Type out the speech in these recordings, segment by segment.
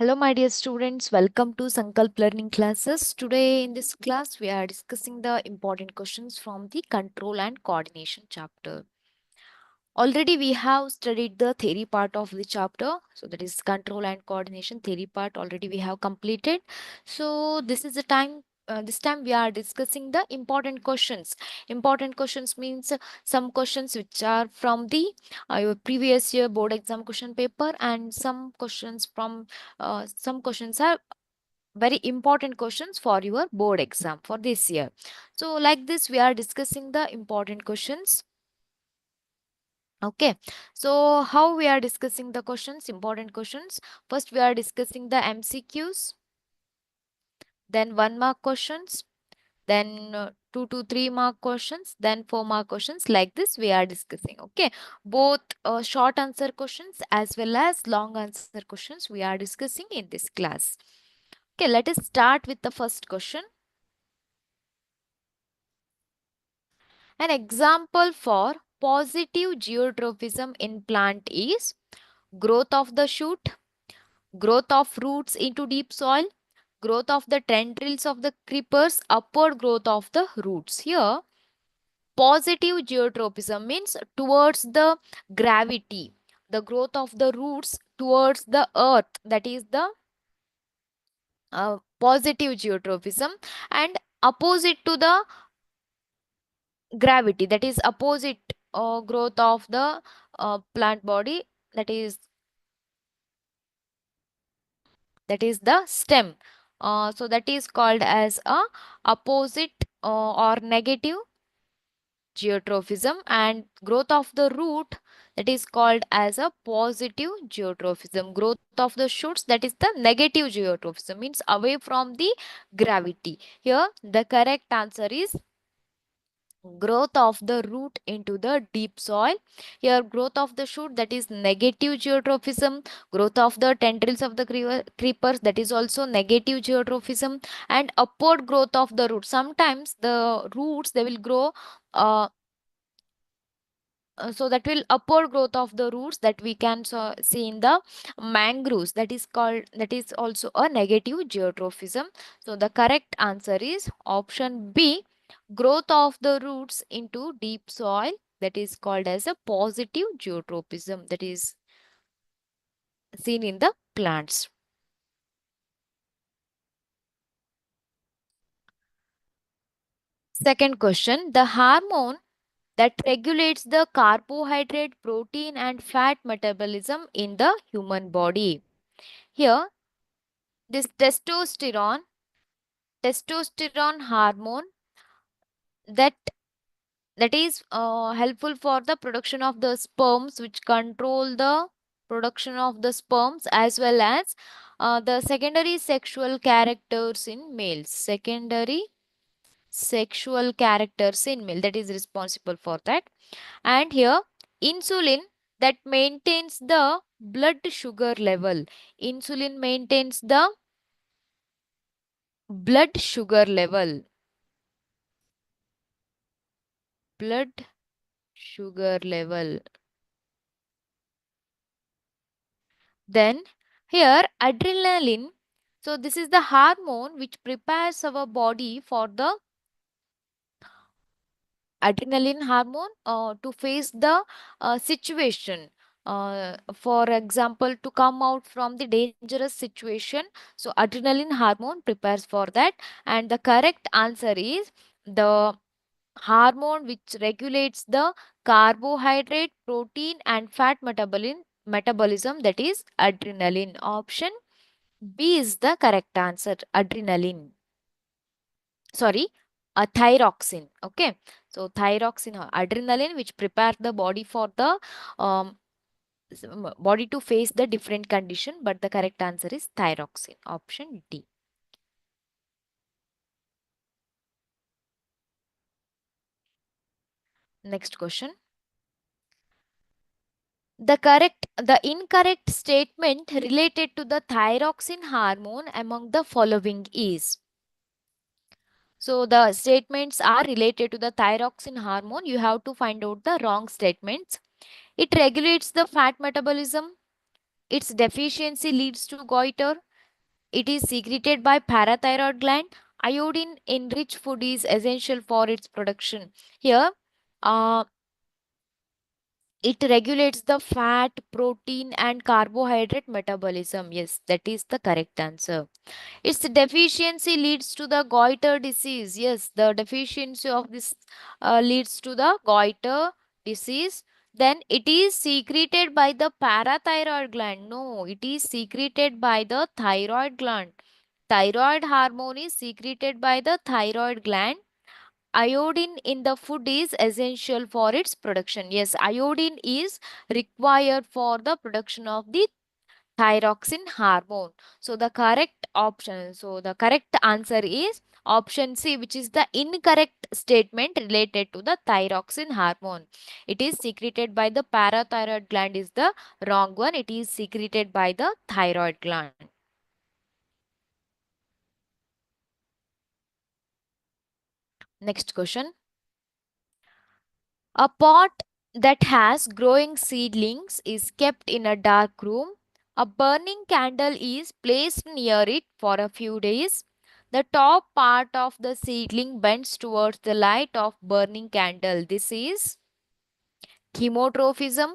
Hello, my dear students. Welcome to Sankalp learning classes. Today, in this class, we are discussing the important questions from the control and coordination chapter. Already, we have studied the theory part of the chapter. So, that is control and coordination theory part. Already, we have completed. So, this is the time. This time we are discussing the important questions. Important questions means some questions which are from the your previous year board exam question paper, and some questions are very important questions for your board exam for this year. So like this we are discussing the important questions. Okay, so how we are discussing the questions, important questions? First we are discussing the MCQs, then 1 mark questions, then 2 to 3 mark questions, then 4 mark questions. Like this we are discussing. Okay, both short answer questions as well as long answer questions we are discussing in this class. Okay, let us start with the first question. An example for positive geotrophism in plant is growth of the shoot, growth of roots into deep soil, growth of the tendrils of the creepers, upward growth of the roots. Here, positive geotropism means towards the gravity, the growth of the roots towards the earth, that is the positive geotropism, and opposite to the gravity, that is opposite growth of the plant body, that is the stem. So that is called as a opposite or negative geotrophism, and growth of the root, that is called as a positive geotrophism. Growth of the shoots, that is the negative geotrophism, means away from the gravity. Here the correct answer is growth of the root into the deep soil. Here growth of the shoot, that is negative geotrophism. Growth of the tendrils of the creepers, that is also negative geotrophism. And upward growth of the root, sometimes the roots they will grow uh, so that will upward growth of the roots that we can see in the mangroves, that is also a negative geotrophism. So the correct answer is option B, growth of the roots into deep soil, that is called as a positive geotropism, that is seen in the plants. Second question, the hormone that regulates the carbohydrate, protein and fat metabolism in the human body. Here this testosterone hormone that is helpful for the production of the sperms, which control the production of the sperms, as well as the secondary sexual characters in males, that is responsible for that. And here insulin that maintains the blood sugar level, insulin maintains the blood sugar level, blood sugar level. Then here adrenaline. So this is the hormone which prepares our body for the adrenaline hormone to face the situation. For example, to come out from the dangerous situation. So adrenaline hormone prepares for that. And the correct answer is the hormone which regulates the carbohydrate, protein and fat metabolism, that is adrenaline. Option B is the correct answer, adrenaline. Sorry, a thyroxine. Okay, so thyroxine, adrenaline, which prepare the body for the um, body to face the different condition, but the correct answer is thyroxine. Option D. Next question. The incorrect statement related to the thyroxine hormone among the following is. So the statements are related to the thyroxine hormone. You have to find out the wrong statements. It regulates the fat metabolism. Its deficiency leads to goiter. It is secreted by parathyroid gland. Iodine in rich food is essential for its production. Here, uh, it regulates the fat, protein, and carbohydrate metabolism. Yes, that is the correct answer. Its deficiency leads to the goiter disease. Yes, the deficiency of this leads to the goiter disease. Then it is secreted by the parathyroid gland. No, it is secreted by the thyroid gland. Thyroid hormone is secreted by the thyroid gland. Iodine in the food is essential for its production. Yes, iodine is required for the production of the thyroxine hormone. So the correct answer is option C, which is the incorrect statement related to the thyroxine hormone. It is secreted by the parathyroid gland is the wrong one. It is secreted by the thyroid gland. Next question. A pot that has growing seedlings is kept in a dark room. A burning candle is placed near it for a few days. The top part of the seedling bends towards the light of burning candle. This is chemotrophism,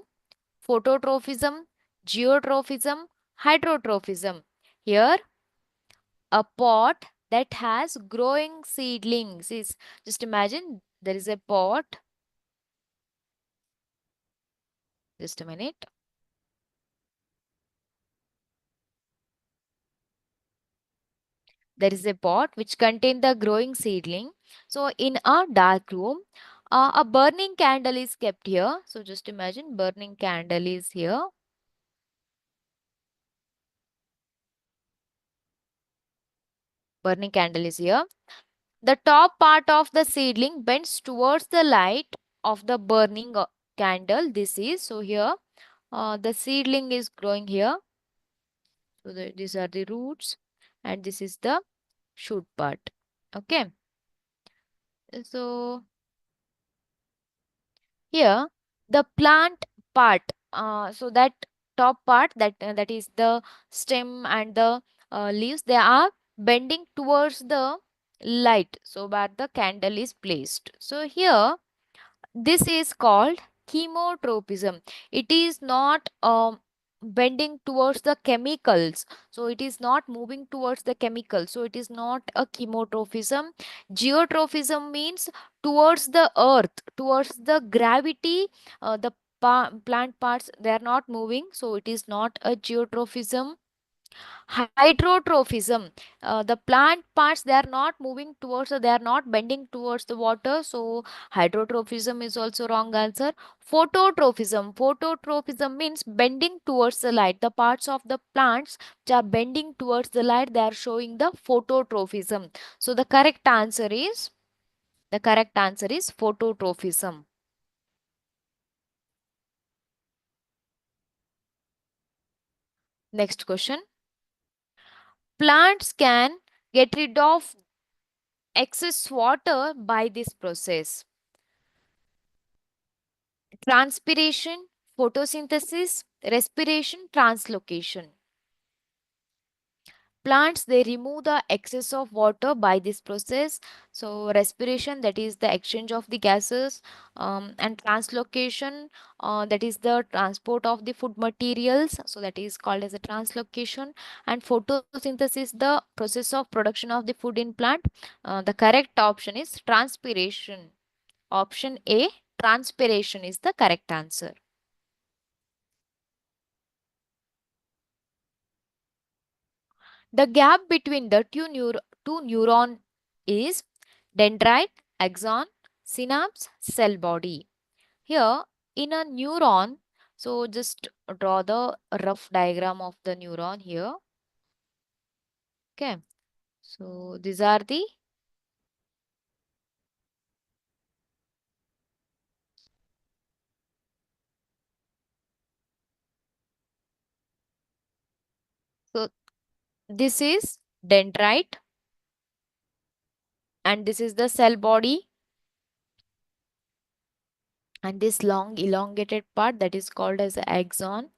phototrophism, geotrophism, hydrotrophism. Here, a pot that has growing seedlings is, just imagine there is a pot. Just a minute. There is a pot which contain the growing seedling. So in a dark room, a burning candle is kept here. So just imagine burning candle is here. Burning candle is here. The top part of the seedling bends towards the light of the burning candle. This is, so here the seedling is growing here. So these are the roots and this is the shoot part. Okay. So here, the plant part, so that top part that is the stem and the leaves, they are bending towards the light. So where the candle is placed. So here this is called chemotropism. It is not bending towards the chemicals. So it is not moving towards the chemicals. So it is not a chemotrophism. Geotrophism means towards the earth, towards the gravity. The plant parts, they are not moving. So it is not a geotrophism. Hydrotrophism, the plant parts, they are not moving towards, they are not bending towards the water. So hydrotrophism is also wrong answer. Phototrophism means bending towards the light. The parts of the plants which are bending towards the light, they are showing the phototrophism. So the correct answer is phototrophism. Next question. Plants can get rid of excess water by this process: transpiration, photosynthesis, respiration, translocation. Plants, they remove the excess of water by this process. So respiration, that is the exchange of the gases, and translocation, that is the transport of the food materials. So that is called as a translocation. And photosynthesis, the process of production of the food in plant. The correct option is transpiration. Option A, transpiration is the correct answer. The gap between the two neuron is dendrite, axon, synapse, cell body. Here in a neuron, so just draw the rough diagram of the neuron here. Okay. So these are the, so this is dendrite and this is the cell body, and this long elongated part that is called as the axon.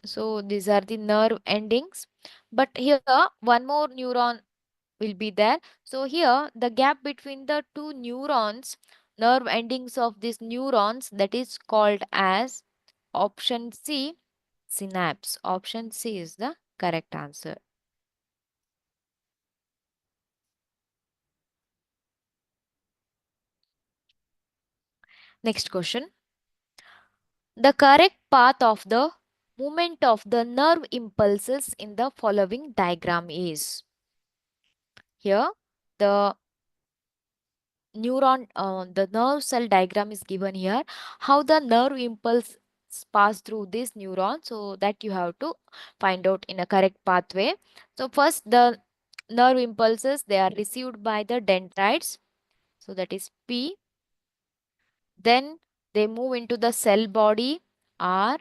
So these are the nerve endings. But here one more neuron will be there. So here the gap between the two neurons, nerve endings of these neurons, that is called as option C, synapse. Option C is the correct answer. Next question. The correct path of the movement of the nerve impulses in the following diagram is. Here the the nerve cell diagram is given here. How the nerve impulse pass through this neuron, so that you have to find out in a correct pathway. So first the nerve impulses, they are received by the dendrites, so that is P. Then they move into the cell body, R.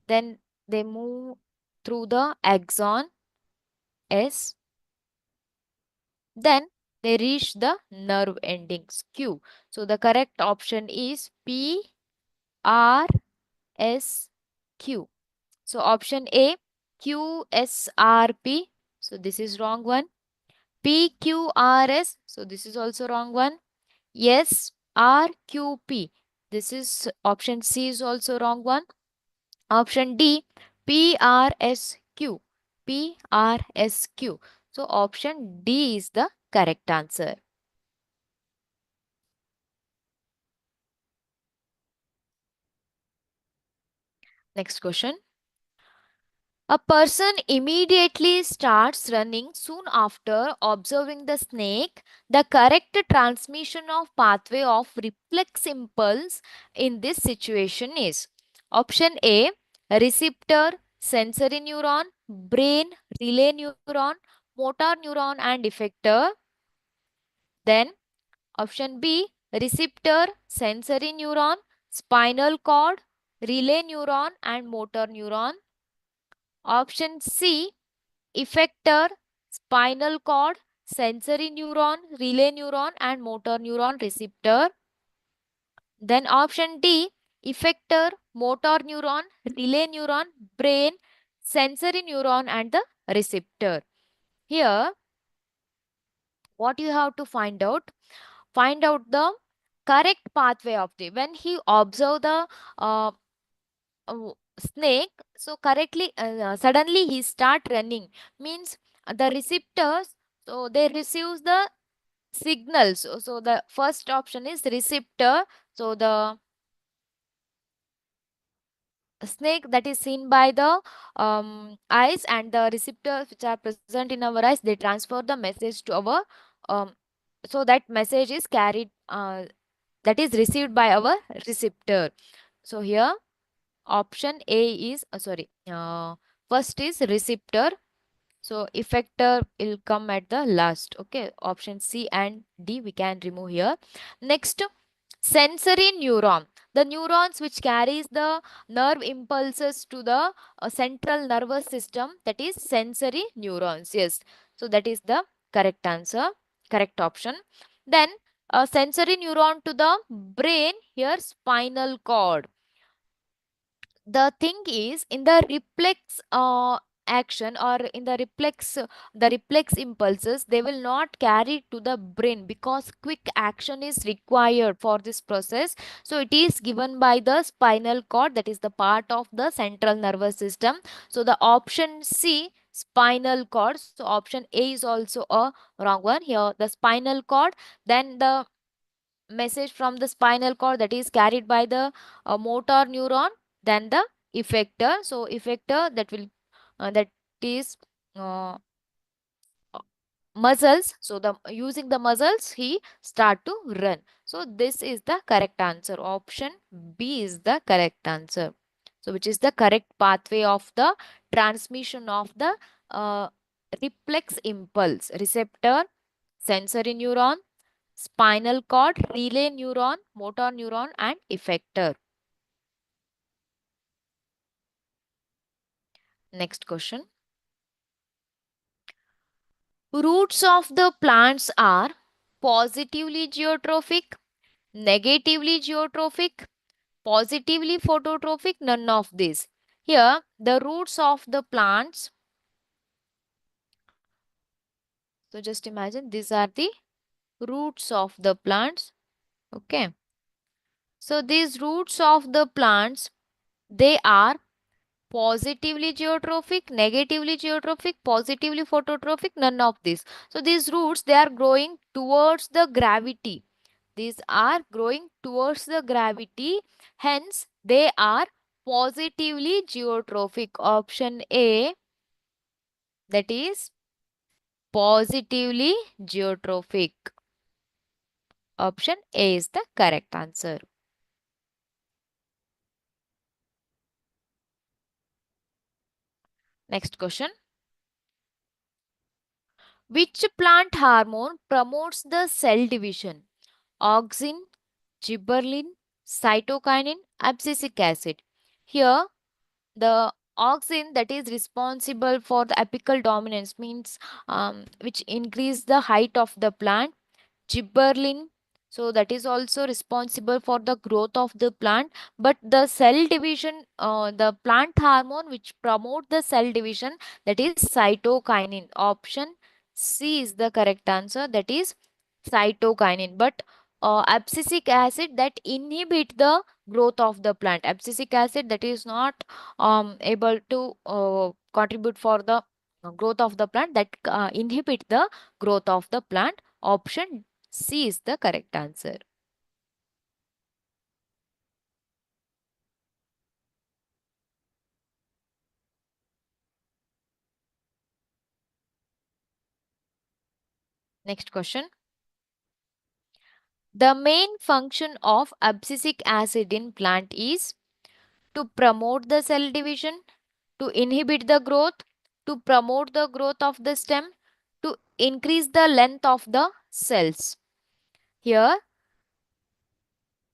Then they move through the axon, S. Then they reach the nerve endings, Q. So the correct option is P, R, S, Q. So option A, Q, S, R, P. So this is wrong one. P, Q, R, S. So this is also wrong one. S, R, Q, P. This is option C is also wrong one. Option D, P, R, S, Q. P, R, S, Q. So option D is the correct answer. Next question. A person immediately starts running soon after observing the snake. The correct transmission of pathway of reflex impulse in this situation is option A, receptor, sensory neuron, brain, relay neuron, motor neuron and effector. Then option B, receptor, sensory neuron, spinal cord, relay neuron and motor neuron. Option C, effector, spinal cord, sensory neuron, relay neuron and motor neuron receptor. Then option D, effector, motor neuron, relay neuron, brain, sensory neuron and the receptor. Here, what you have to find out the correct pathway of the, when he observe the uh, snake, so correctly suddenly he start running, means the receptors, so they receives the signals. So the first option is receptor. So the snake that is seen by the eyes and the receptors which are present in our eyes, they transfer the message to our um, so that message is carried, that is received by our receptor. So here option A is first is receptor. So effector will come at the last. Okay, option C and D we can remove here. Next, sensory neuron. The neurons which carries the nerve impulses to the central nervous system, that is sensory neurons. Yes, so that is the correct answer, correct option. Then a sensory neuron to the brain, here spinal cord. The thing is, in the reflex action, or in the reflex impulses, they will not carry to the brain because quick action is required for this process. So it is given by the spinal cord, that is the part of the central nervous system. So the option C, spinal cord. So option A is also a wrong one. Here the spinal cord, then the message from the spinal cord, that is carried by the motor neuron, then the effector. So effector, that will that is uh, uh, muscles. So the using the muscles he start to run. So this is the correct answer. Option B is the correct answer. So which is the correct pathway of the transmission of the uh, reflex impulse: receptor, sensory neuron, spinal cord, relay neuron, motor neuron and effector. Next question. Roots of the plants are positively geotrophic, negatively geotrophic, positively phototrophic, none of these. Here, the roots of the plants. So just imagine these are the roots of the plants. Okay. So these roots of the plants, they are positively geotrophic, negatively geotrophic, positively phototrophic, none of this. So these roots, they are growing towards the gravity. These are growing towards the gravity. Hence, they are positively geotrophic. Option A, that is positively geotrophic. Option A is the correct answer. Next question. Which plant hormone promotes the cell division? Auxin, gibberellin, cytokinin, abscisic acid. Here, the auxin that is responsible for the apical dominance means which increase the height of the plant. Gibberellin, so that is also responsible for the growth of the plant, but the cell division, the plant hormone which promote the cell division, that is cytokinin. Option C is the correct answer, that is cytokinin. But abscisic acid that inhibit the growth of the plant, abscisic acid that is not able to contribute for the growth of the plant, that inhibit the growth of the plant. Option C is the correct answer. Next question. The main function of abscisic acid in plant is to promote the cell division, to inhibit the growth, to promote the growth of the stem, to increase the length of the cells. Here,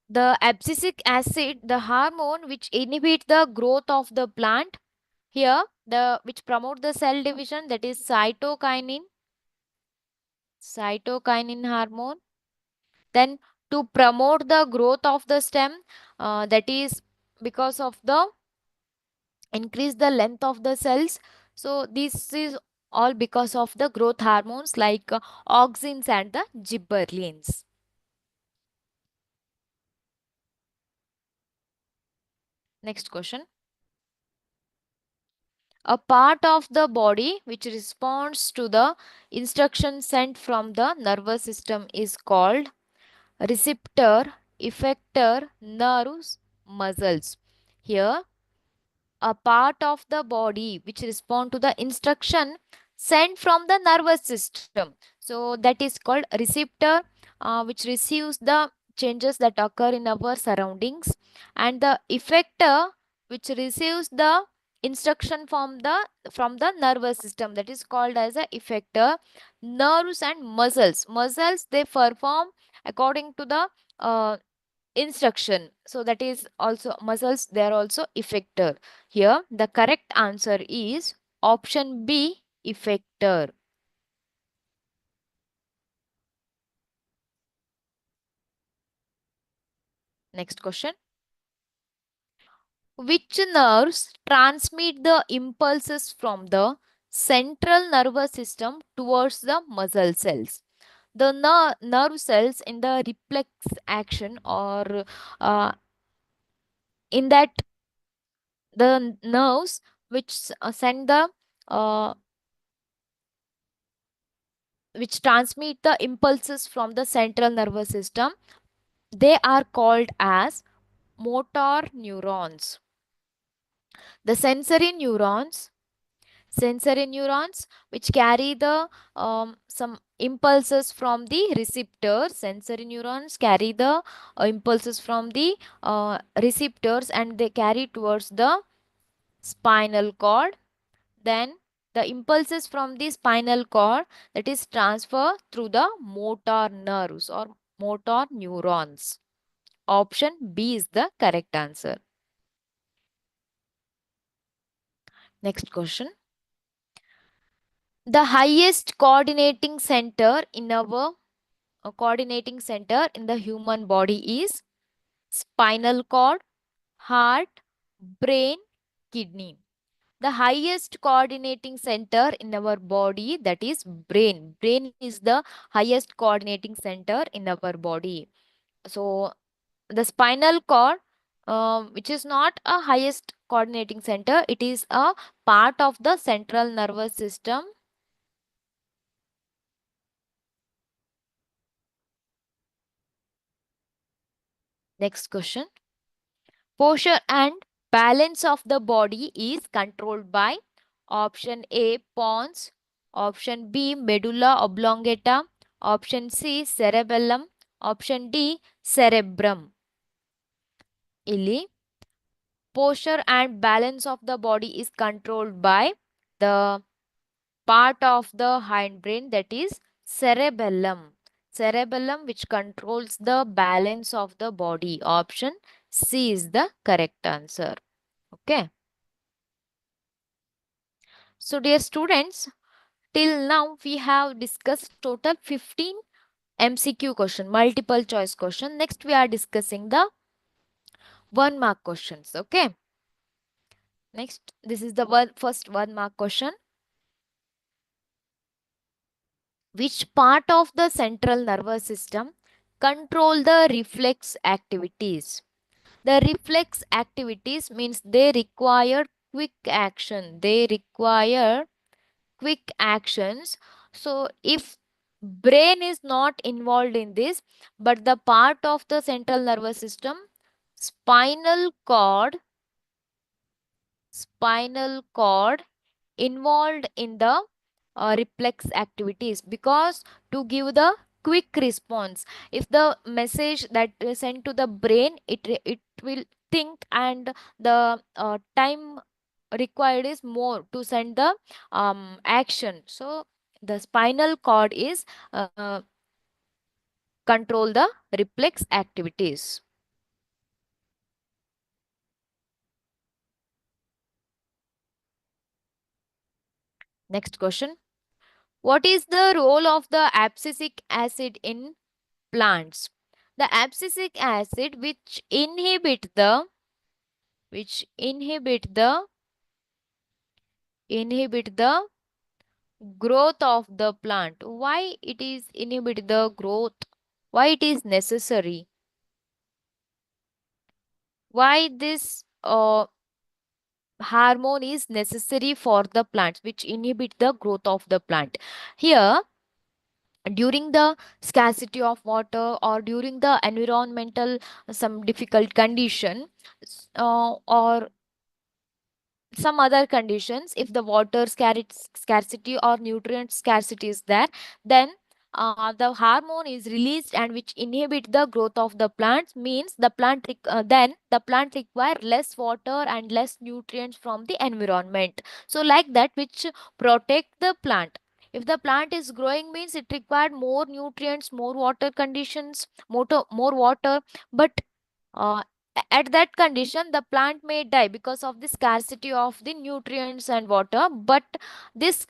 the abscisic acid, the hormone which inhibit the growth of the plant, here the which promote the cell division, that is cytokinin hormone. Then to promote the growth of the stem, that is because of the increase the length of the cells. So this is all because of the growth hormones like auxins and the gibberellins. Next question. A part of the body which responds to the instruction sent from the nervous system is called receptor, effector, nerves, muscles. Here, a part of the body which respond to the instruction sent from the nervous system. So that is called receptor, which receives the changes that occur in our surroundings, and the effector which receives the instruction from the nervous system, that is called as a effector. Nerves and muscles they perform according to the instruction, so that is also muscles, they are also effector. Here the correct answer is option B, effector. Next question. Which nerves transmit the impulses from the central nervous system towards the muscle cells? The nerve cells in the reflex action, or in that the nerves which send the uh, which transmit the impulses from the central nervous system, they are called as motor neurons. The sensory neurons which carry the some impulses from the receptors, sensory neurons carry the impulses from the receptors, and they carry towards the spinal cord. Then the impulses from the spinal cord, that is transferred through the motor nerves or motor neurons. Option B is the correct answer. Next question. The highest coordinating center in the human body is spinal cord, heart, brain, kidney. The highest coordinating center in our body, that is brain. Brain is the highest coordinating center in our body. So the spinal cord, which is not a highest coordinating center, it is a part of the central nervous system. Next question. Posture and balance of the body is controlled by option A, pons, option B, medulla oblongata, option C, cerebellum, option D, cerebrum. Illi posture and balance of the body is controlled by the part of the hindbrain, that is cerebellum. Cerebellum, which controls the balance of the body. Option C is the correct answer. Okay. So dear students, till now we have discussed total 15 MCQ question, multiple choice question. Next we are discussing the 1 mark questions. Okay. Next, this is the first 1 mark question. Which part of the central nervous system control the reflex activities? The reflex activities means they require quick action. They require quick actions. So if brain is not involved in this, but the part of the central nervous system, spinal cord, spinal cord involved in the reflex activities, because to give the quick response, if the message that is sent to the brain, it will think, and the time required is more to send the action. So the spinal cord is control the reflex activities. Next question. What is the role of the abscisic acid in plants? The abscisic acid which inhibit the growth of the plant. Why it is inhibit the growth? Why it is necessary? Why this hormone is necessary for the plants, which inhibit the growth of the plant? Here, during the scarcity of water or during the environmental some difficult condition, or some other conditions, if the water scarcity or nutrient scarcity is there, then the hormone is released and which inhibit the growth of the plants, means the then the plant require less water and less nutrients from the environment. So like that, which protect the plant. If the plant is growing, means it required more nutrients, more water conditions, more water, but uh, at that condition the plant may die because of the scarcity of the nutrients and water, but this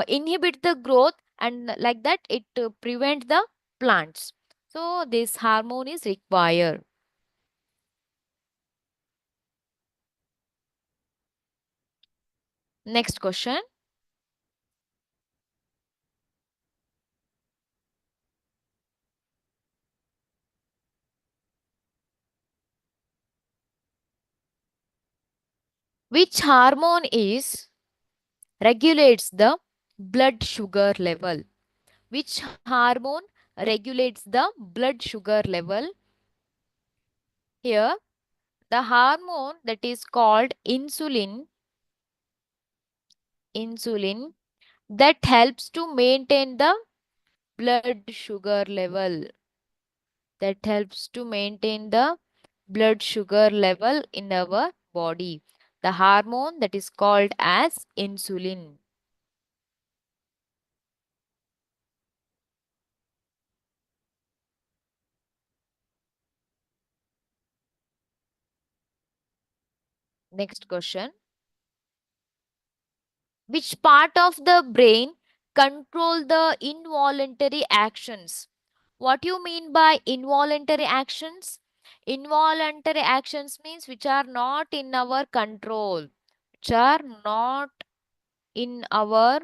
inhibit the growth, and like that it prevent the plants. So this hormone is required. Next question. Which hormone is regulates the blood sugar level? Which hormone regulates the blood sugar level? Here, the hormone that is called insulin that helps to maintain the blood sugar level, that helps to maintain the blood sugar level in our body. The hormone that is called as insulin. Next question. Which part of the brain control the involuntary actions? What you mean by involuntary actions? Involuntary actions means which are not in our control, which are not in our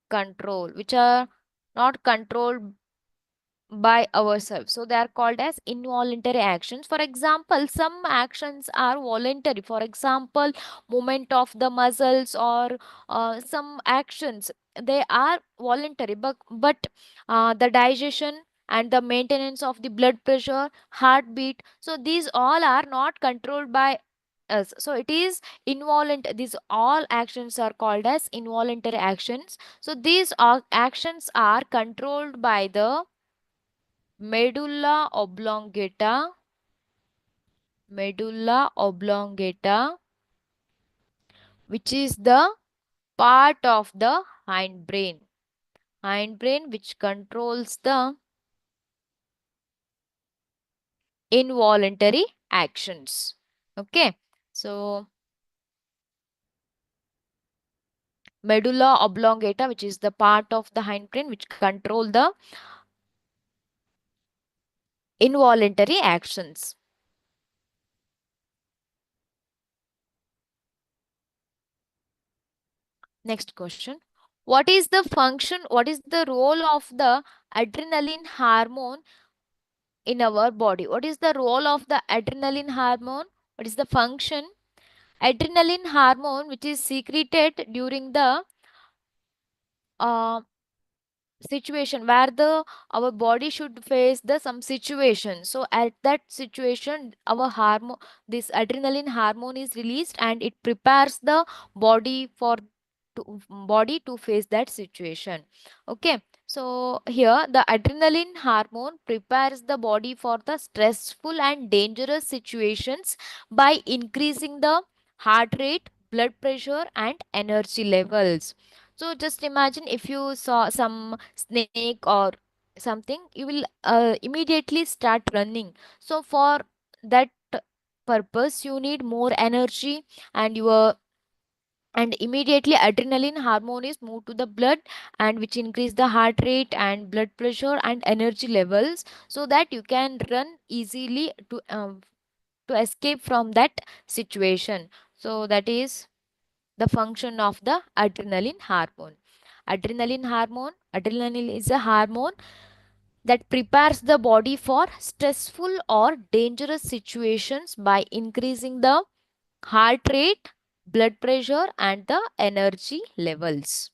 control, which are not controlled by ourselves. So they are called as involuntary actions. For example, some actions are voluntary. For example, movement of the muscles or some actions, they are voluntary. But the digestion and the maintenance of the blood pressure, heartbeat, so these all are not controlled by us. So it is involuntary. These all actions are called as involuntary actions. So these all actions are controlled by the medulla oblongata, which is the part of the hindbrain which controls the involuntary actions. Okay, so medulla oblongata, which is the part of the hindbrain which control the involuntary actions. Next question. What is the role of the adrenaline hormone in our body? What is the role of the adrenaline hormone? What is the function? Adrenaline hormone, which is secreted during the uh, situation where the our body should face the some situation. So at that situation, our hormone, this adrenaline hormone is released, and it prepares the body for body to face that situation. Okay, so here the adrenaline hormone prepares the body for the stressful and dangerous situations by increasing the heart rate, blood pressure, and energy levels. So just imagine if you saw some snake or something, you will immediately start running. So for that purpose, you need more energy, and your and immediately adrenaline hormone is moved to the blood, and which increase the heart rate and blood pressure and energy levels, so that you can run easily to escape from that situation. So that is the function of the adrenaline hormone. Adrenaline is a hormone that prepares the body for stressful or dangerous situations by increasing the heart rate, blood pressure, and the energy levels.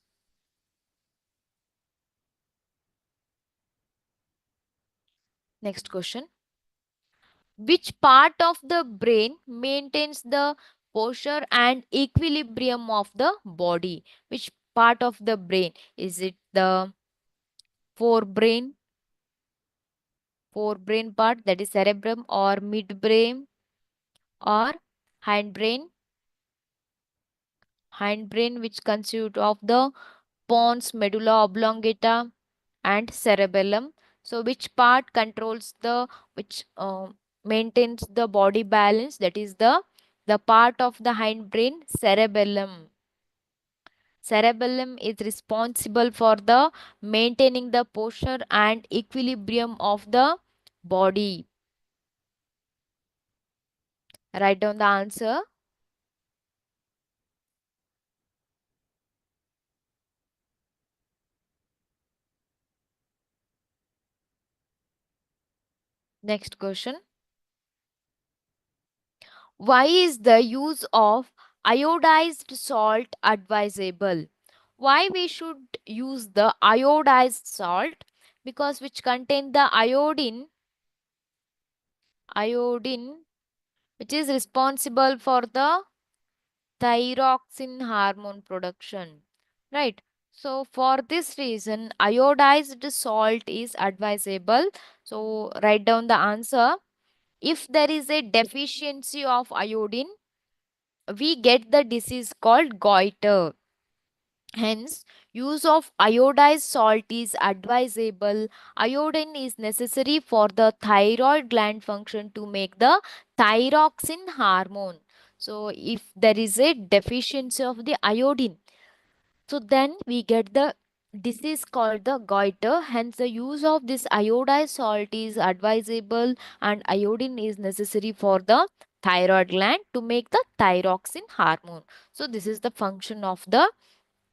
Next question. Which part of the brain maintains the posture and equilibrium of the body? Which part of the brain? Is it the forebrain, forebrain part, that is cerebrum, or midbrain, or hindbrain? Hindbrain, which consists of the pons, medulla oblongata, and cerebellum. So which part controls the which maintains the body balance? That is the part of the hindbrain, cerebellum. Cerebellum is responsible for the maintaining the posture and equilibrium of the body. Write down the answer. Next question. Why is the use of iodized salt advisable? Why we should use the iodized salt? Because which contain the iodine, which is responsible for the thyroxine hormone production. Right. So for this reason, iodized salt is advisable. So write down the answer. If there is a deficiency of iodine, we get the disease called goiter. Hence, use of iodized salt is advisable. Iodine is necessary for the thyroid gland function to make the thyroxine hormone. So, if there is a deficiency of the iodine, so then we get the disease called the goiter. Hence, the use of this iodized salt is advisable, and iodine is necessary for the thyroid gland to make the thyroxine hormone. So, this is the function of the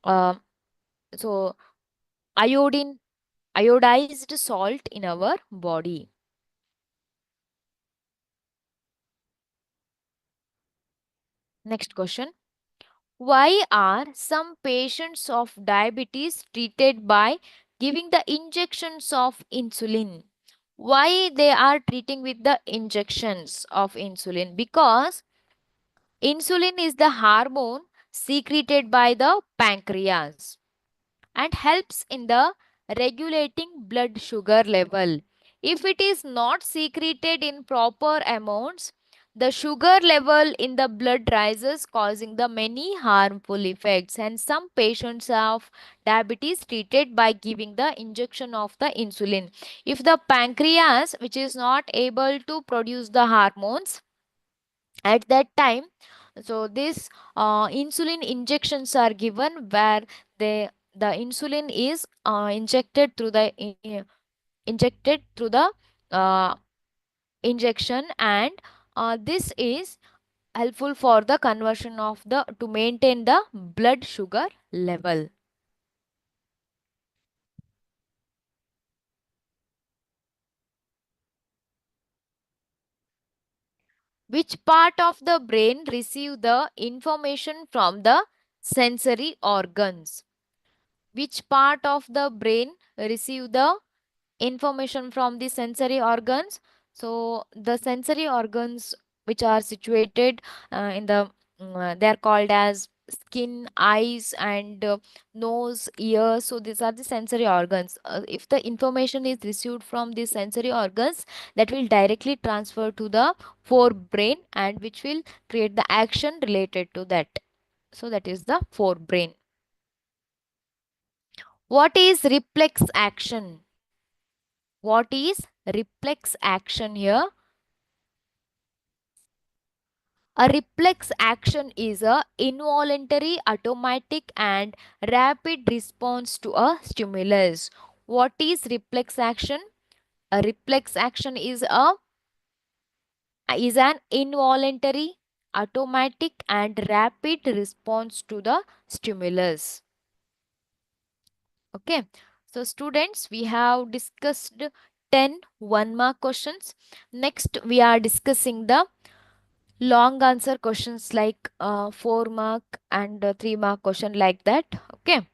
uh, so iodine iodized salt in our body. Next question. Why are some patients of diabetes treated by giving the injections of insulin? Why they are treating with the injections of insulin? Because insulin is the hormone secreted by the pancreas and helps in the regulating blood sugar level. If it is not secreted in proper amounts, the sugar level in the blood rises, causing the many harmful effects. And some patients have diabetes treated by giving the injection of the insulin. If the pancreas, which is not able to produce the hormones at that time, so this insulin injections are given where the insulin is injected through the uh, injection, and this is helpful for the conversion of the to maintain the blood sugar level. Which part of the brain receive the information from the sensory organs? Which part of the brain receive the information from the sensory organs? So the sensory organs which are situated in the they are called as skin, eyes, and nose, ears. So these are the sensory organs. If the information is received from the sensory organs, that will directly transfer to the forebrain, and which will create the action related to that. So that is the forebrain. What is reflex action? What is reflex action here? A reflex action is a involuntary, automatic, and rapid response to a stimulus. What is reflex action? A reflex action is an involuntary, automatic, and rapid response to the stimulus. Okay. So students, we have discussed 10 1 mark questions. Next, we are discussing the long answer questions like 4 mark and 3 mark question like that. Okay.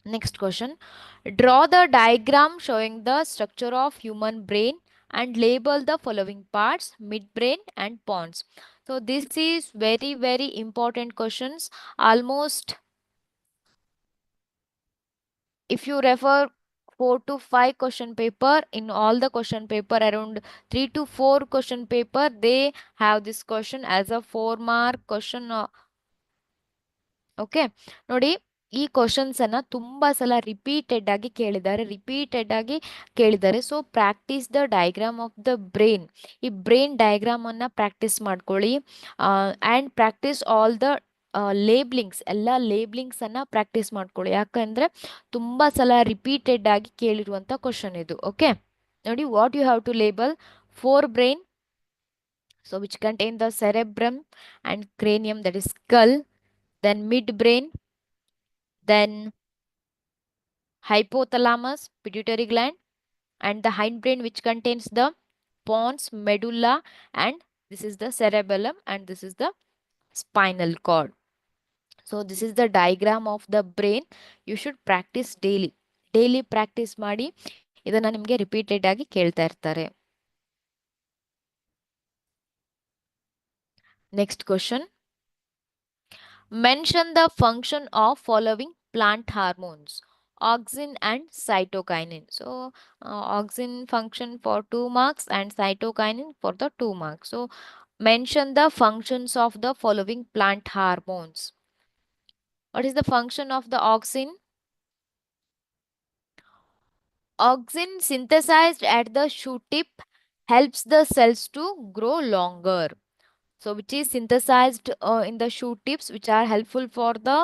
Next question. Draw the diagram showing the structure of human brain and label the following parts: midbrain and pons. So this is very important questions. Almost, if you refer 4 to 5 question paper, in all the question paper around 3 to 4 question paper, they have this question as a 4 mark question. Okay ನೋಡಿ, ಈ questions ಅನ್ನ ತುಂಬಾ ಸಲ repeated ಆಗಿ ಕೇಳಿದ್ದಾರೆ. So practice the diagram of the brain. ಈ brain diagram ಅನ್ನ practice ಮಾಡ್ಕೊಳ್ಳಿ. ಆ್ಯಂಡ್ ಪ್ರಾಕ್ಟೀಸ್ ಆಲ್ ದ ಲೇಬ್ಲಿಂಗ್ಸ್, ಎಲ್ಲ ಲೇಬ್ಲಿಂಗ್ಸ್ ಅನ್ನ ಪ್ರಾಕ್ಟೀಸ್ ಮಾಡ್ಕೊಳ್ಳಿ. ಯಾಕಂದ್ರೆ ತುಂಬಾ ಸಲ ರಿಪೀಟೆಡ್ ಆಗಿ ಕೇಳಿರುವಂತ ಕ್ವಶನ್ ಇದು. ಓಕೆ ನೋಡಿ, what you have to label: forebrain, so which contain the cerebrum and cranium, that is skull, then midbrain, then hypothalamus, pituitary gland, and the hindbrain, which contains the pons, medulla, and this is the cerebellum, and this is the spinal cord. So this is the diagram of the brain. You should practice daily. Daily practice ಮಾಡಿ, ಇದನ್ನ ನಿಮಗೆ repeated ಆಗಿ ಕೇಳ್ತಾ ಇರ್ತಾರೆ. Next question. Mention the function of following plant hormones: auxin and cytokinin. So, auxin function for 2 marks and cytokinin for the 2 marks. So, mention the functions of the following plant hormones. What is the function of the auxin? Auxin synthesized at the shoot tip helps the cells to grow longer. so which is synthesized in the shoot tips, which are helpful for the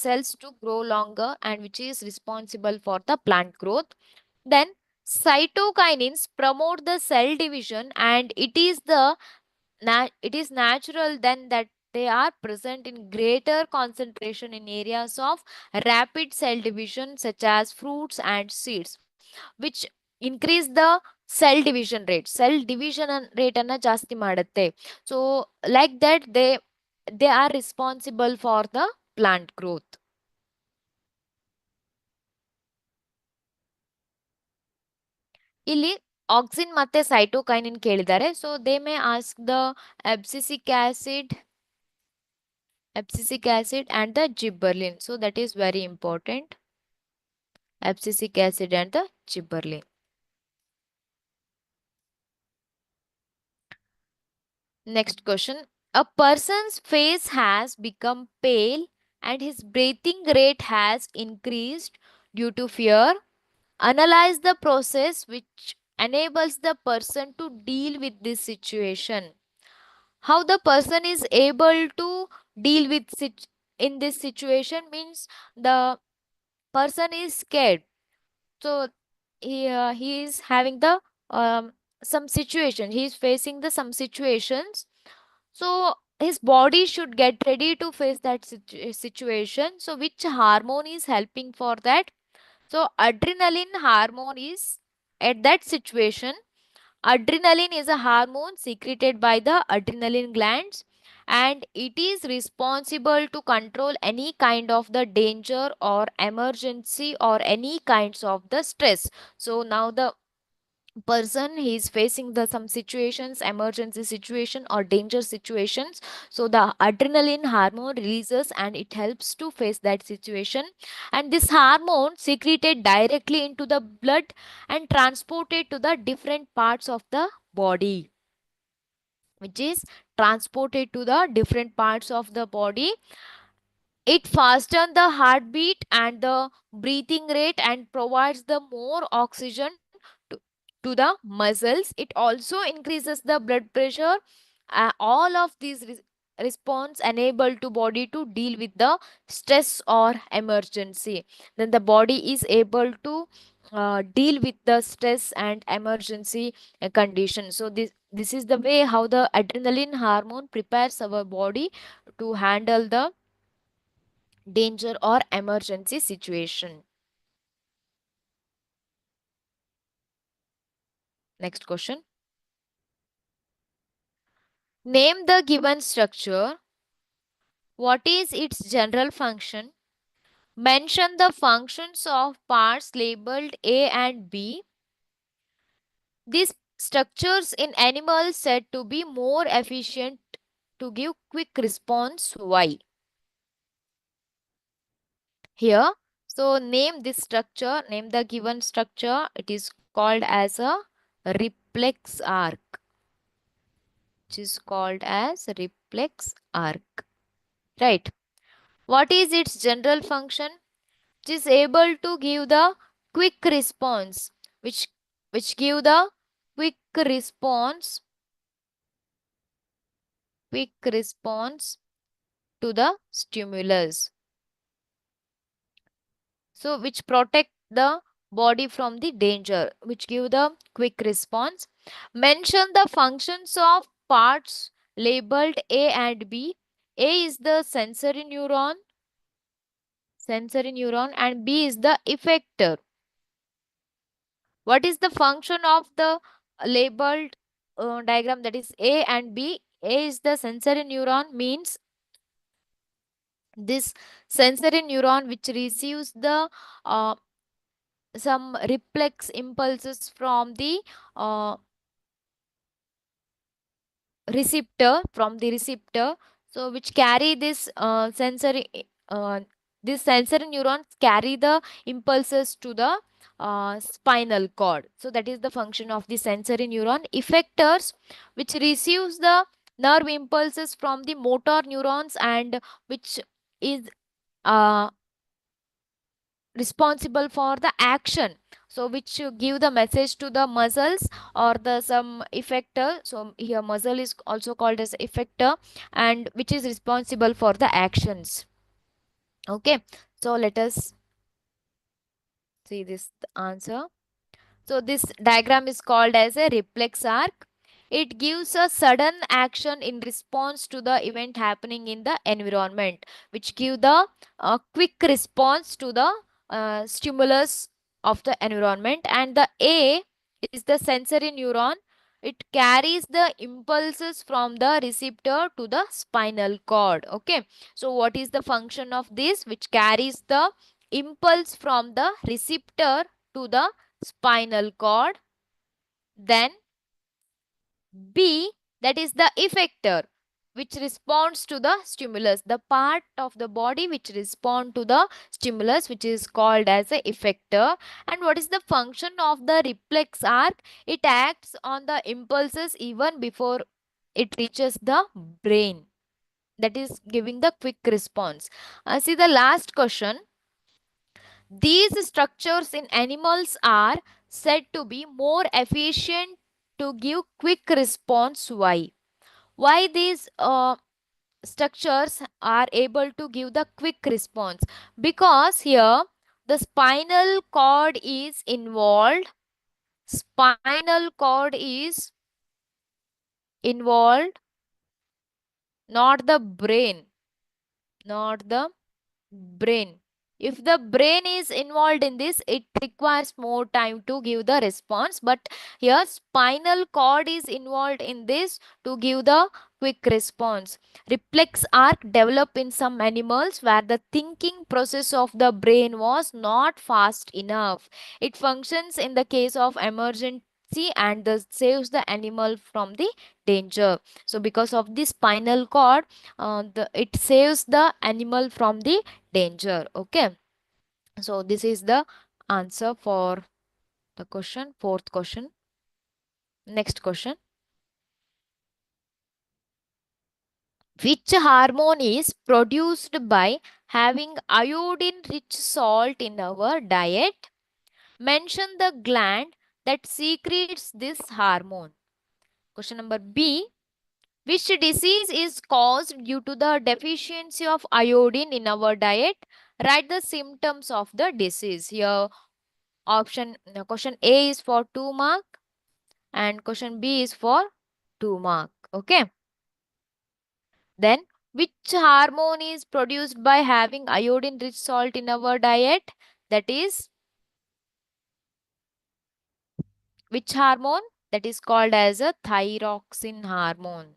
cells to grow longer and which is responsible for the plant growth. Then cytokinins promote the cell division, and it is natural then that they are present in greater concentration in areas of rapid cell division such as fruits and seeds, which increase the cell division rate ಅನ್ನ ಜಾಸ್ತಿ ಮಾಡುತ್ತೆ. So like that they are responsible for the plant growth. ಇಲ್ಲಿ auxin ಮತ್ತೆ cytokinin ಕೇಳಿದ್ದಾರೆ. So they may ask the abscisic acid and the gibberellin. So that is very important. Abscisic acid and the gibberellin. Next question. A person's face has become pale and his breathing rate has increased due to fear. Analyze the process which enables the person to deal with this situation. How the person is able to deal with in this situation means the person is scared. So he is having the some situation. He is facing the some situations. So his body should get ready to face that situation. So which hormone is helping for that? So adrenaline hormone is at that situation. Adrenaline is a hormone secreted by the adrenaline glands, and it is responsible to control any kind of the danger or emergency or any kinds of the stress. So now the person he is facing the some situations, emergency situation or danger situations, so the adrenaline hormone releases and it helps to face that situation, and this hormone secreted directly into the blood and transported to the different parts of the body, which is transported to the different parts of the body. It fastens the heartbeat and the breathing rate and provides the more oxygen to, to the muscles. It also increases the blood pressure. All of these response enable to body to deal with the stress or emergency. Then the body is able to deal with the stress and emergency condition. So this is the way how the adrenaline hormone prepares our body to handle the danger or emergency situation. Next question. Name the given structure. What is its general function? Mention the functions of parts labeled A and B. These structures in animals said to be more efficient to give quick response. Why? Here, so name this structure, name the given structure. It is called as a reflex arc, which is called as reflex arc. Right. What is its general function? It is able to give the quick response, which give the quick response, quick response to the stimulus. So which protect the body from the danger, which give the quick response. Mention the functions of parts labeled A and B. A is the sensory neuron, and B is the effector. What is the function of the labeled diagram, that is A and B? A is the sensory neuron, means this sensory neuron which receives the some reflex impulses from the uh, receptor, so which carry this this sensory neurons carry the impulses to the spinal cord. So that is the function of the sensory neuron. Effectors which receives the nerve impulses from the motor neurons and which is uh, responsible for the action. So which give the message to the muscles or the some effector. So here muscle is also called as effector, and which is responsible for the actions. Okay, so let us see this answer. So this diagram is called as a reflex arc. It gives a sudden action in response to the event happening in the environment, which give the quick response to the stimulus of the environment. And the A is the sensory neuron. It carries the impulses from the receptor to the spinal cord. Okay. So what is the function of this? Which carries the impulse from the receptor to the spinal cord. Then B, that is the effector, which responds to the stimulus, the part of the body which respond to the stimulus, which is called as a effector. And what is the function of the reflex arc? It acts on the impulses even before it reaches the brain, that is giving the quick response. See the last question. These structures in animals are said to be more efficient to give quick response. Why? Why these structures are able to give the quick response? Because here the spinal cord is involved. Spinal cord is involved, not the brain. Not the brain. If the brain is involved in this, it requires more time to give the response. But here, spinal cord is involved in this to give the quick response. Reflex arc develop in some animals where the thinking process of the brain was not fast enough. It functions in the case of emergency and thus saves the animal from the danger. So because of the spinal cord, it saves the animal from the danger. Okay, so this is the answer for the question, fourth question. Next question. Which hormone is produced by having iodine rich salt in our diet? Mention the gland that secretes this hormone. Question number B. Which disease is caused due to the deficiency of iodine in our diet? Write the symptoms of the disease. Here question A is for 2 mark and question B is for 2 mark. Okay. Then which hormone is produced by having iodine rich salt in our diet? That is which hormone? That is called as a thyroxine hormone.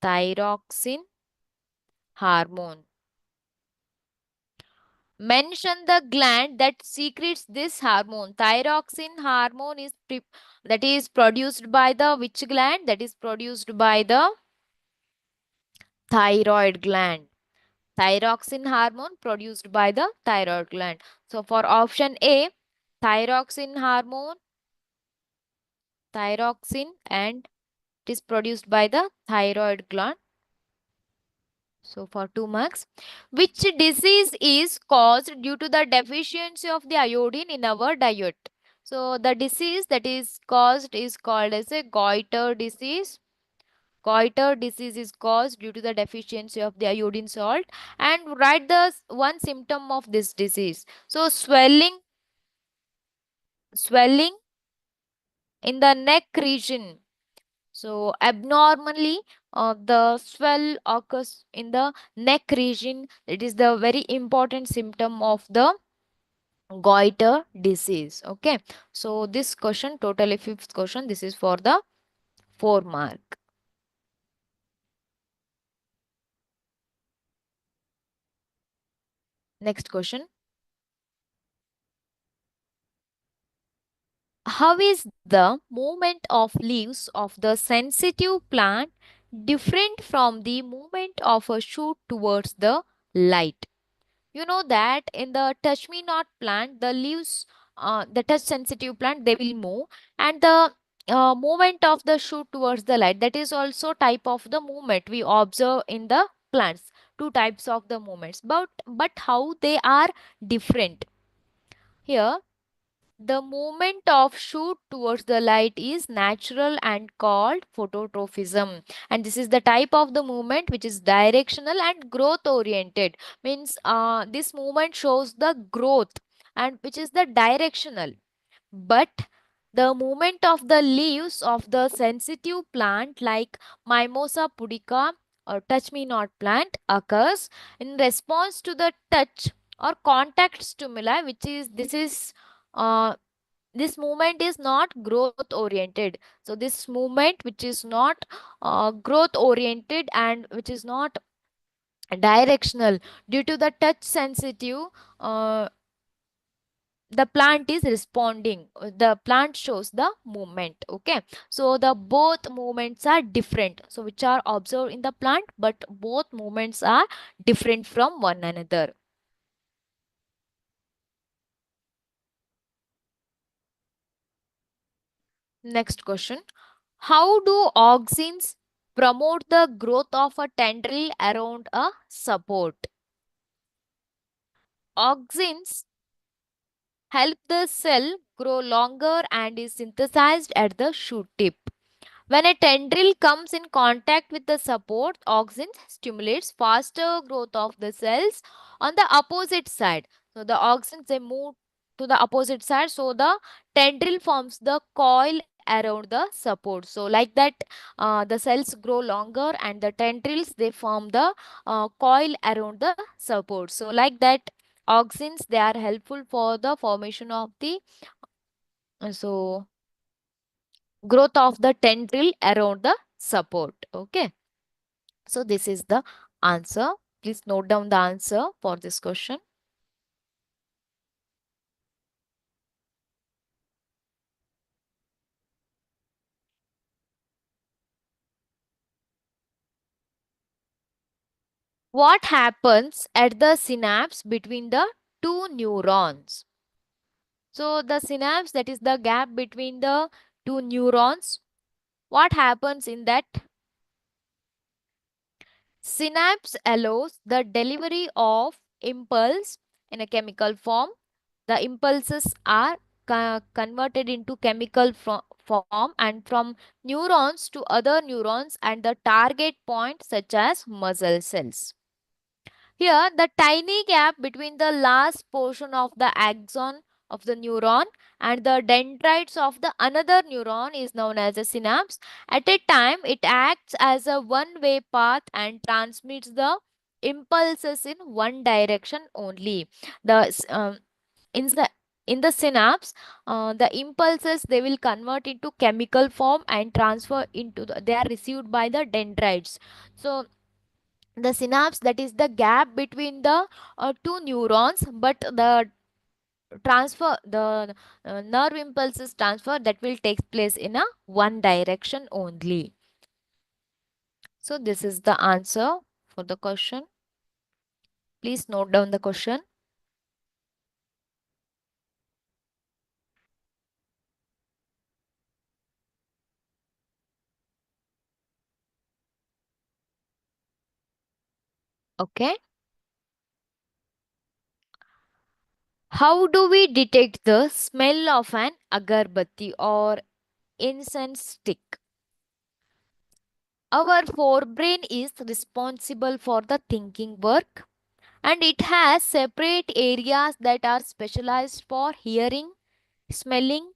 Thyroxine hormone. Mention the gland that secretes this hormone. Thyroxine hormone is that is produced by the which gland? That is produced by the thyroid gland. Thyroxine hormone produced by the thyroid gland. So for option A, thyroxine hormone, thyroxine, and it is produced by the thyroid gland. So for 2 marks, which disease is caused due to the deficiency of the iodine in our diet? So the disease that is caused is called as a goiter disease. Goiter disease is caused due to the deficiency of the iodine salt. And write the one symptom of this disease. So swelling in the neck region. So abnormally, the swell occurs in the neck region. It is the very important symptom of the goiter disease. Okay. So this question, totally fifth question, this is for the 4 mark. Next question. How is the movement of leaves of the sensitive plant different from the movement of a shoot towards the light? You know that in the touch me not plant, the leaves, the touch sensitive plant, they will move, and the movement of the shoot towards the light, that is also type of the movement we observe in the plants. Two types of the movements, but how they are different? Here The movement of shoot towards the light is natural and called phototropism. And this is the type of the movement which is directional and growth oriented. Means this movement shows the growth and which is the directional. But the movement of the leaves of the sensitive plant like Mimosa pudica or touch me not plant occurs in response to the touch or contact stimuli, which is uh, this movement is not growth oriented. So this movement which is not growth oriented and which is not directional, due to the touch sensitive, uh, the plant is responding, the plant shows the movement. Okay, so the both movements are different, so which are observed in the plant, but both movements are different from one another. Next question: how do auxins promote the growth of a tendril around a support? Auxins help the cell grow longer and is synthesized at the shoot tip. When a tendril comes in contact with the support, auxin stimulates faster growth of the cells on the opposite side. So the auxins they move to the opposite side, so the tendril forms the coil around the support. So like that, the cells grow longer and the tendrils they form the coil around the support. So like that, auxins they are helpful for the formation of the so growth of the tendril around the support. Okay, so this is the answer. Please note down the answer for this question. What happens at the synapse between the two neurons? So the synapse, that is the gap between the two neurons, what happens in that? Synapse allows the delivery of impulse in a chemical form. The impulses are converted into chemical form and from neurons to other neurons and the target point such as muscle cells. Here, the tiny gap between the last portion of the axon of the neuron and the dendrites of the another neuron is known as a synapse. At a time, it acts as a one-way path and transmits the impulses in one direction only. The in the in the synapse, the impulses they will convert into chemical form and transfer into they are received by the dendrites. So the synapse, that is the gap between the two neurons, but the transfer the nerve impulses transfer that will take place in a one direction only. So this is the answer for the question. Please note down the question. Okay, how do we detect the smell of an agarbatti or incense stick? Our forebrain is responsible for the thinking work, and it has separate areas that are specialized for hearing, smelling,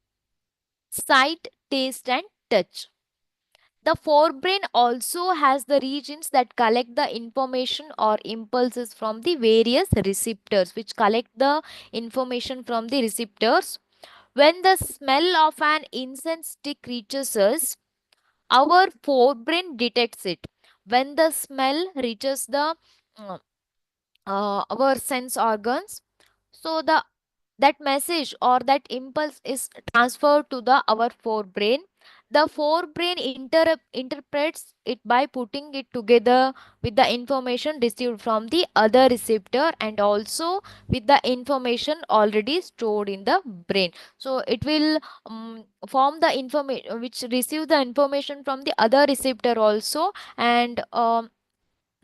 sight, taste, and touch. The forebrain also has the regions that collect the information or impulses from the various receptors, which collect the information from the receptors. When the smell of an incense stick reaches us, our forebrain detects it. When the smell reaches the uh, our sense organs, so the that message or that impulse is transferred to the our forebrain. The forebrain interprets it by putting it together with the information received from the other receptor and also with the information already stored in the brain. So it will form the information which receive the information from the other receptor also, and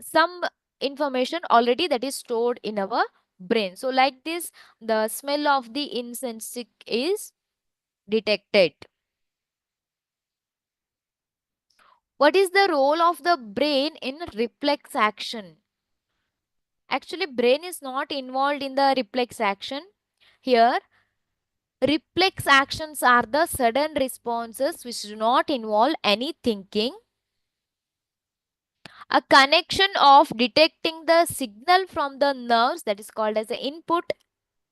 some information already that is stored in our brain. So like this, the smell of the incense stick is detected. What is the role of the brain in reflex action? Actually, brain is not involved in the reflex action. Here, reflex actions are the sudden responses which do not involve any thinking. A connection of detecting the signal from the nerves, that is called as an input,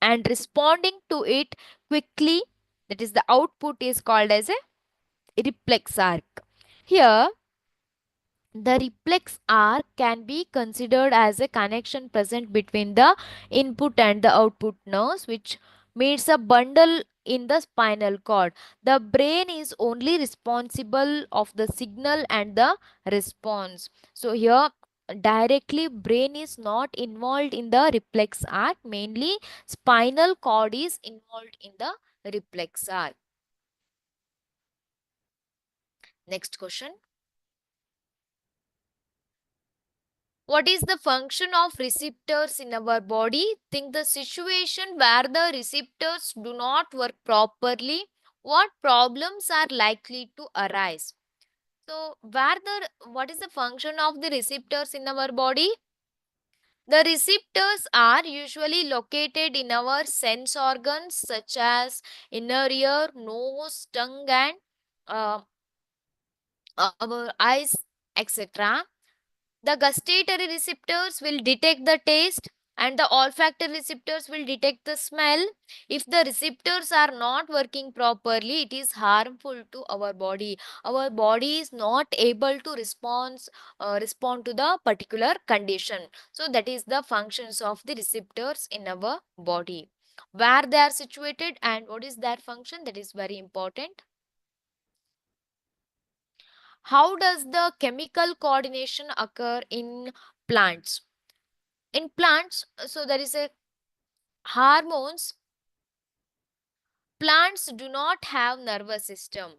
and responding to it quickly, that is the output, is called as a reflex arc. Here, the reflex arc can be considered as a connection present between the input and the output nerves, which meets a bundle in the spinal cord. The brain is only responsible of the signal and the response. So here, directly brain is not involved in the reflex arc. Mainly spinal cord is involved in the reflex arc. Next question. What is the function of receptors in our body? Think the situation where the receptors do not work properly. What problems are likely to arise? So, what is the function of the receptors in our body? The receptors are usually located in our sense organs such as inner ear, nose, tongue, and uh, our eyes, etc. The gustatory receptors will detect the taste and the olfactory receptors will detect the smell. If the receptors are not working properly, it is harmful to our body. Our body is not able to respond to the particular condition. So that is the functions of the receptors in our body. Where they are situated and what is their function, that is very important. How does the chemical coordination occur in plants? In plants, so there is a hormones. Plants do not have nervous system.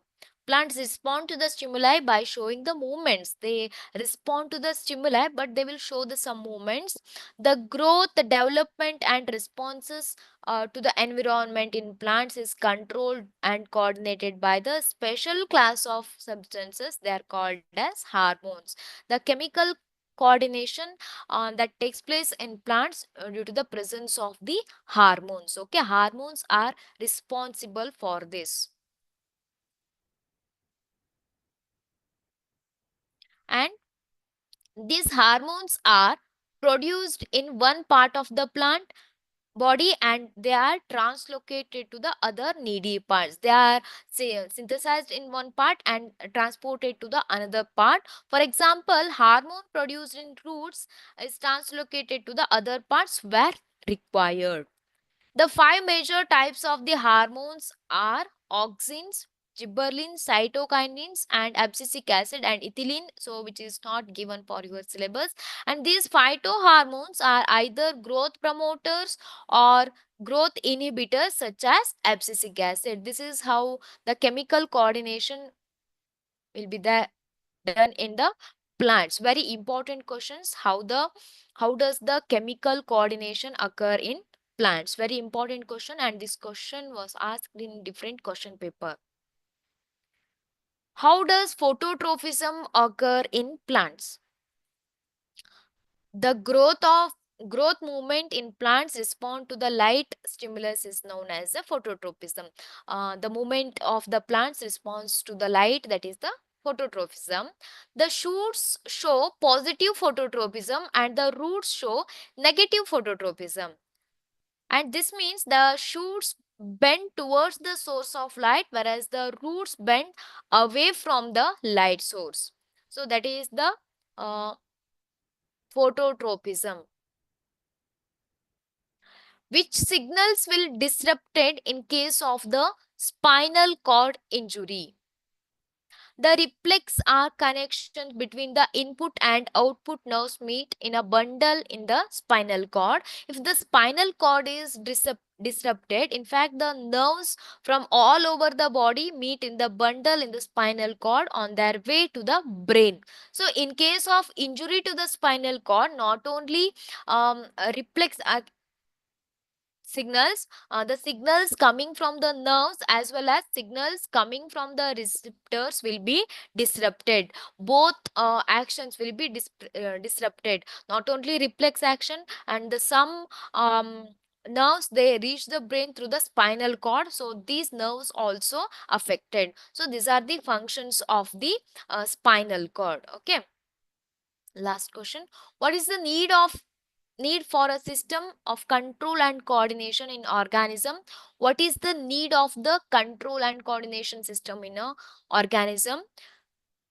Plants respond to the stimuli by showing the movements. They respond to the stimuli, but they will show the some movements. The growth, the development, and responses to the environment in plants is controlled and coordinated by the special class of substances. They are called as hormones. The chemical coordination that takes place in plants due to the presence of the hormones. Okay, hormones are responsible for this. And these hormones are produced in one part of the plant body and they are translocated to the other needy parts. They are synthesized in one part and transported to the another part. For example, hormone produced in roots is translocated to the other parts where required. The five major types of the hormones are auxins, gibberellins, cytokinins, and abscisic acid and ethylene, so which is not given for your syllabus. And these phytohormones are either growth promoters or growth inhibitors such as abscisic acid. This is how the chemical coordination will be there done in the plants. Very important questions. How does the chemical coordination occur in plants? Very important question, and this question was asked in different question paper. How does phototropism occur in plants? The growth movement in plants respond to the light stimulus is known as the phototropism. The movement of the plants responds to the light, that is the phototropism. The shoots show positive phototropism and the roots show negative phototropism. And this means the shoots bend towards the source of light whereas the roots bend away from the light source. So that is the uh, phototropism. Which signals will disrupted in case of the spinal cord injury? The reflex arc connections between the input and output nerves meet in a bundle in the spinal cord. If the spinal cord is disrupted, in fact, the nerves from all over the body meet in the bundle in the spinal cord on their way to the brain. So, in case of injury to the spinal cord, not only reflex arc signals, the signals coming from the nerves as well as signals coming from the receptors will be disrupted. Both actions will be disrupted. Not only reflex action, and the some nerves, they reach the brain through the spinal cord, so these nerves also affected. So these are the functions of the spinal cord. Okay, last question. What is the need for a system of control and coordination in organism? What is the need of the control and coordination system in a organism?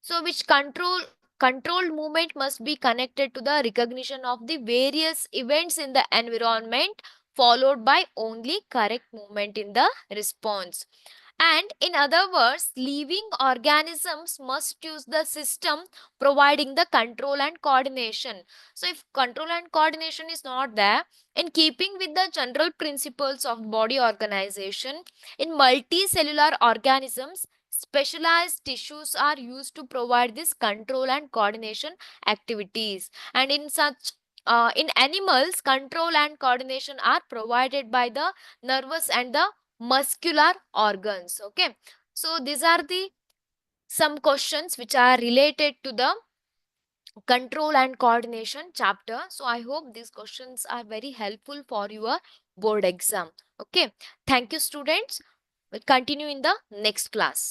So which controlled movement must be connected to the recognition of the various events in the environment, followed by only correct movement in the response. And in other words, living organisms must use the system providing the control and coordination. So if control and coordination is not there, in keeping with the general principles of body organization, in multicellular organisms, specialized tissues are used to provide this control and coordination activities. And in animals, control and coordination are provided by the nervous and the muscular organs. Okay, so these are the some questions which are related to the control and coordination chapter. So I hope these questions are very helpful for your board exam. Okay, thank you students. We'll continue in the next class.